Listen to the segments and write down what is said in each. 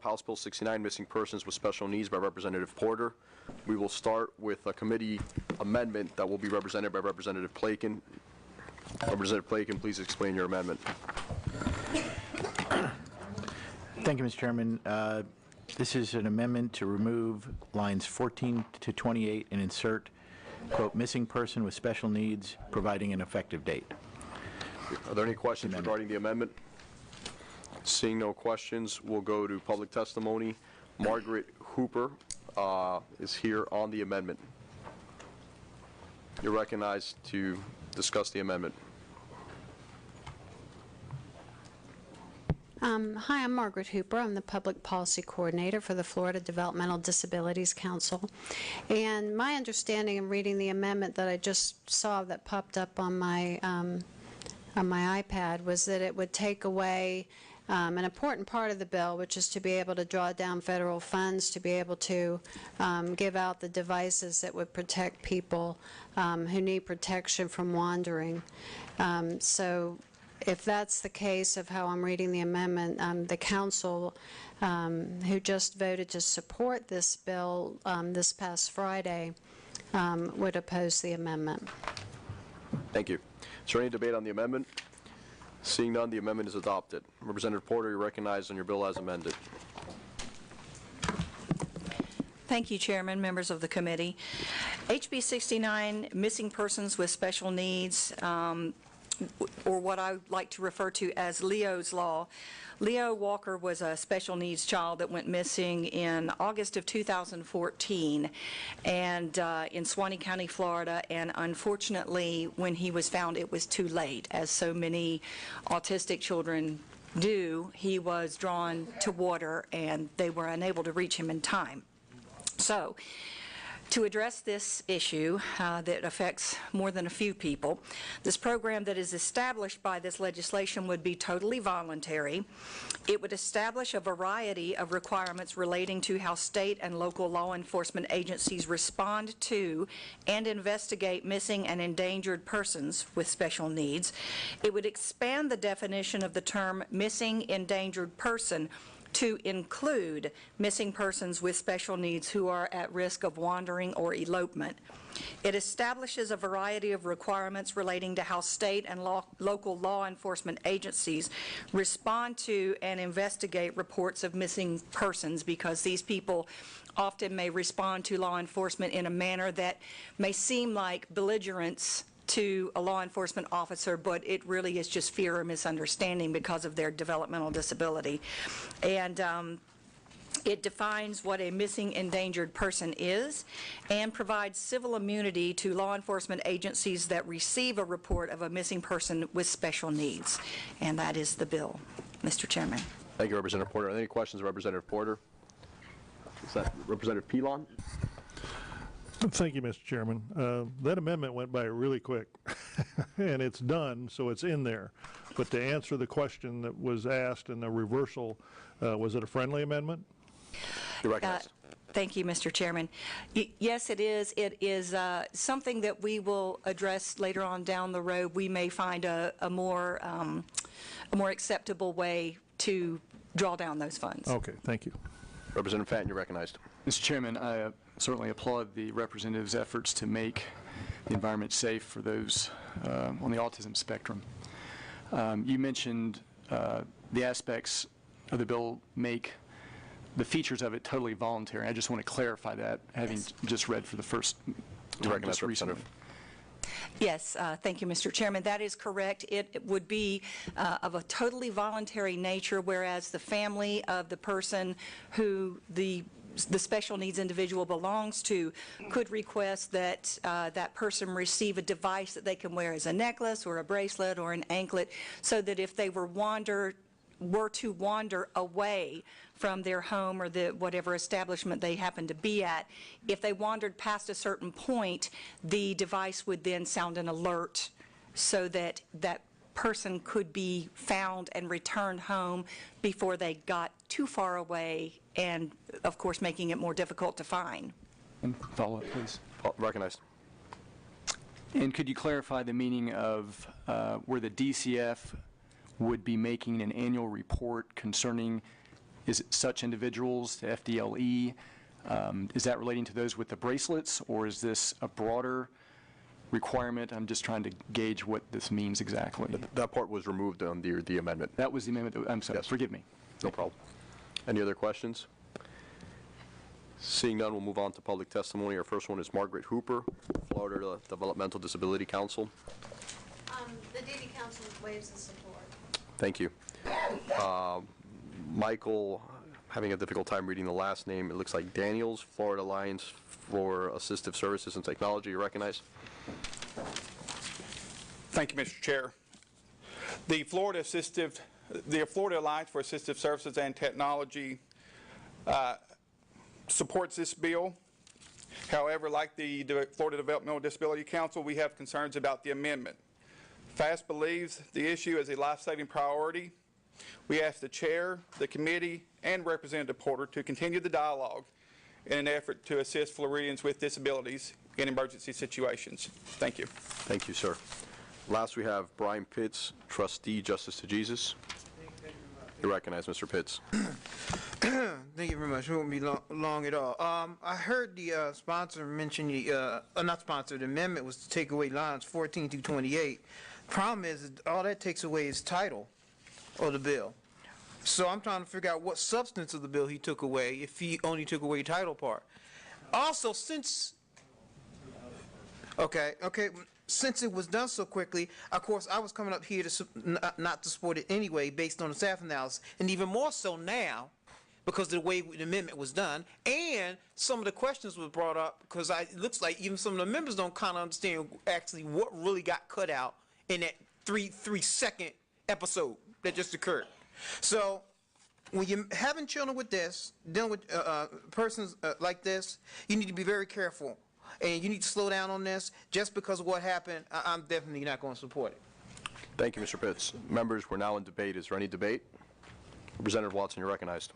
House Bill 69, Missing Persons with Special Needs by Representative Porter. We will start with a committee amendment that will be represented by Representative Plakin. Representative Plakin, please explain your amendment. Thank you, Mr. Chairman. This is an amendment to remove lines 14 to 28 and insert, quote, missing person with special needs, providing an effective date. Are there any questions regarding the amendment? Seeing no questions, we'll go to public testimony. Margaret Hooper is here on the amendment. You're recognized to discuss the amendment. Hi, I'm Margaret Hooper. I'm the Public Policy Coordinator for the Florida Developmental Disabilities Council. And my understanding in reading the amendment that I just saw that popped up on my iPad was that it would take away an important part of the bill, which is to be able to draw down federal funds to be able to give out the devices that would protect people who need protection from wandering. So if that's the case of how I'm reading the amendment, the council who just voted to support this bill this past Friday would oppose the amendment. Thank you. Is there any debate on the amendment? Seeing none, the amendment is adopted. Representative Porter, you're recognized on your bill as amended. Thank you, Chairman, members of the committee. HB069, Missing Persons with Special Needs, or what I like to refer to as Leo's Law. Leo Walker was a special needs child that went missing in August of 2014 and in Suwannee County, Florida, and unfortunately when he was found it was too late. As so many autistic children do, he was drawn to water and they were unable to reach him in time. So, to address this issue that affects more than a few people, this program that is established by this legislation would be totally voluntary. It would establish a variety of requirements relating to how state and local law enforcement agencies respond to and investigate missing and endangered persons with special needs. It would expand the definition of the term missing endangered person to include missing persons with special needs who are at risk of wandering or elopement. It establishes a variety of requirements relating to how state and local law enforcement agencies respond to and investigate reports of missing persons, because these people often may respond to law enforcement in a manner that may seem like belligerence to a law enforcement officer, but it really is just fear or misunderstanding because of their developmental disability. And it defines what a missing endangered person is and provides civil immunity to law enforcement agencies that receive a report of a missing person with special needs. And that is the bill, Mr. Chairman. Thank you, Representative Porter. Are there any questions of Representative Porter? Is that Representative Pilon? Thank you, Mr. Chairman. That amendment went by really quick, and it's done, so it's in there. But to answer the question that was asked in the reversal, was it a friendly amendment? You're recognized. Thank you, Mr. Chairman. Yes, it is. It is something that we will address later on down the road. We may find a more acceptable way to draw down those funds. Okay, thank you. Representative Fenton, you're recognized. Mr. Chairman, I certainly applaud the representative's efforts to make the environment safe for those on the autism spectrum. You mentioned the aspects of the bill make the features of it totally voluntary. I just want to clarify that, having just read for the first time just recently. Yes, thank you, Mr. Chairman. That is correct. It would be of a totally voluntary nature, whereas the family of the person who the special needs individual belongs to could request that that person receive a device that they can wear as a necklace or a bracelet or an anklet, so that if they were to wander away from their home or whatever establishment they happen to be at, if they wandered past a certain point, the device would then sound an alert so that that person could be found and returned home before they got too far away, and of course making it more difficult to find. And follow up, please. Recognized. And could you clarify the meaning of where the DCF would be making an annual report concerning Is it such individuals, the FDLE? Is that relating to those with the bracelets, or is this a broader requirement? I'm just trying to gauge what this means exactly. That part was removed on the amendment. That was the amendment. I'm sorry. Yes. Forgive me. No problem. Any other questions? Seeing none, we'll move on to public testimony. Our first one is Margaret Hooper, Florida Developmental Disability Council. The DD Council waives the support. Thank you. Michael, having a difficult time reading the last name, it looks like Daniels, Florida Alliance for Assistive Services and Technology. You recognize? Thank you, Mr. Chair. The Florida Alliance for Assistive Services and Technology supports this bill. However, like the Florida Developmental Disability Council, we have concerns about the amendment. FAST believes the issue is a life-saving priority. We ask the chair, the committee, and Representative Porter to continue the dialogue in an effort to assist Floridians with disabilities in emergency situations. Thank you. Thank you, sir. Last, we have Brian Pitts, trustee, Justice to Jesus. You recognize, Mr. Pitts. Thank you very much. It won't be long at all. I heard the sponsor mention not sponsor, the amendment was to take away lines 14 through 28. Problem is, all that takes away is title of the bill. So I'm trying to figure out what substance of the bill he took away if he only took away title part. Also, since since it was done so quickly, of course, I was coming up here to not to support it anyway based on the staff analysis, and even more so now because of the way the amendment was done, and some of the questions were brought up because it looks like even some of the members don't kind of understand actually what really got cut out in that three-second episode that just occurred. So when you're having children with this, dealing with persons like this, you need to be very careful. And you need to slow down on this. Just because of what happened, I'm definitely not going to support it. Thank you, Mr. Pitts. Members, we're now in debate. Is there any debate? Representative Watson, you're recognized.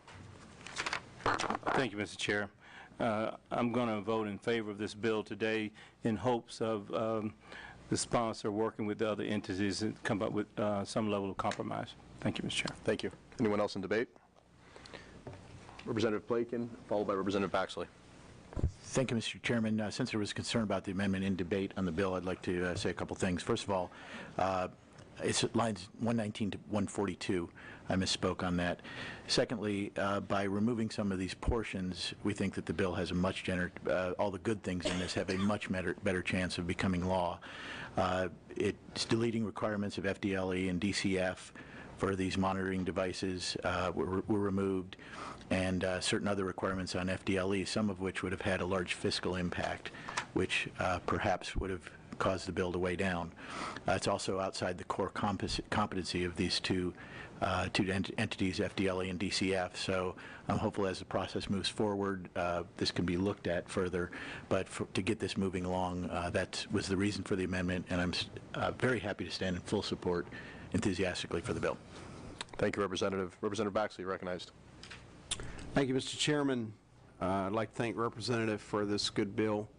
Thank you, Mr. Chair. I'm going to vote in favor of this bill today in hopes of the sponsor working with the other entities and come up with some level of compromise. Thank you, Mr. Chair. Thank you. Anyone else in debate? Representative Plakin, followed by Representative Baxley. Thank you, Mr. Chairman. Since there was concern about the amendment in debate on the bill, I'd like to say a couple things. First of all, it's lines 119 to 142. I misspoke on that. Secondly, by removing some of these portions, we think that the bill has a much all the good things in this have a much better chance of becoming law. It's deleting requirements of FDLE and DCF for these monitoring devices were removed, and certain other requirements on FDLE, some of which would have had a large fiscal impact, which perhaps would have caused the bill to weigh down. It's also outside the core competency of these two entities, FDLE and DCF, so I'm hopeful as the process moves forward, this can be looked at further, but to get this moving along, that was the reason for the amendment, and I'm very happy to stand in full support enthusiastically for the bill. Thank you, Representative. Representative Baxley, recognized. Thank you, Mr. Chairman. I'd like to thank Representative for this good bill.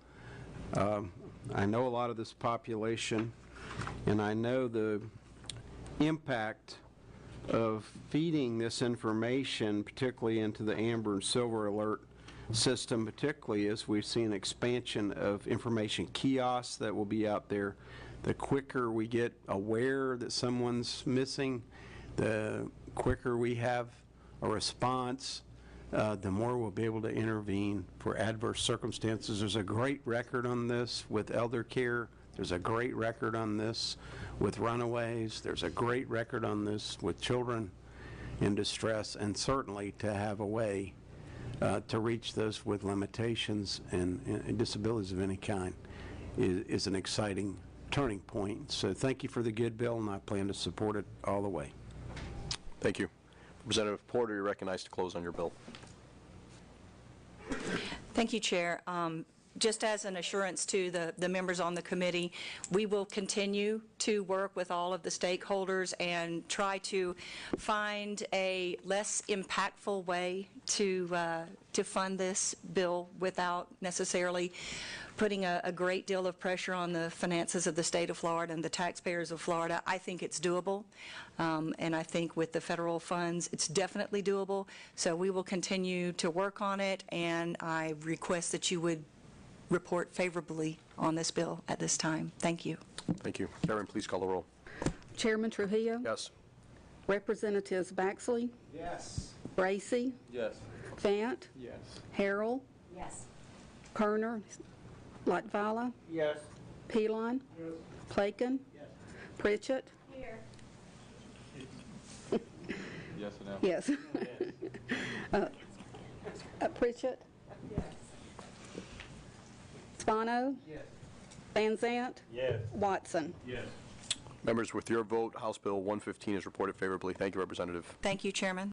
I know a lot of this population, and I know the impact of feeding this information, particularly into the Amber and Silver Alert system, particularly as we've seen expansion of information kiosks that will be out there. The quicker we get aware that someone's missing, the quicker we have a response, the more we'll be able to intervene for adverse circumstances. There's a great record on this with elder care. There's a great record on this with runaways. There's a great record on this with children in distress, and certainly to have a way to reach those with limitations and disabilities of any kind is an exciting turning point. So thank you for the good bill, and I plan to support it all the way. Thank you. Representative Porter, you're recognized to close on your bill. Thank you, Chair. just as an assurance to the members on the committee, we will continue to work with all of the stakeholders and try to find a less impactful way to fund this bill without necessarily putting a great deal of pressure on the finances of the state of Florida and the taxpayers of Florida. I think it's doable, and I think with the federal funds, it's definitely doable. So we will continue to work on it, and I request that you would report favorably on this bill at this time. Thank you. Thank you. Karen, please call the roll. Chairman Trujillo? Yes. Representatives Baxley? Yes. Bracy? Yes. Fant? Yes. Harrell? Yes. Kerner? Latvala? Yes. Pelon? Yes. Plaken? Yes. Pritchett? Here. Yes or no? Yes. Pritchett? Yes. Spano? Yes. Van Zant? Yes. Watson? Yes. Members, with your vote, House Bill 115 is reported favorably. Thank you, Representative. Thank you, Chairman.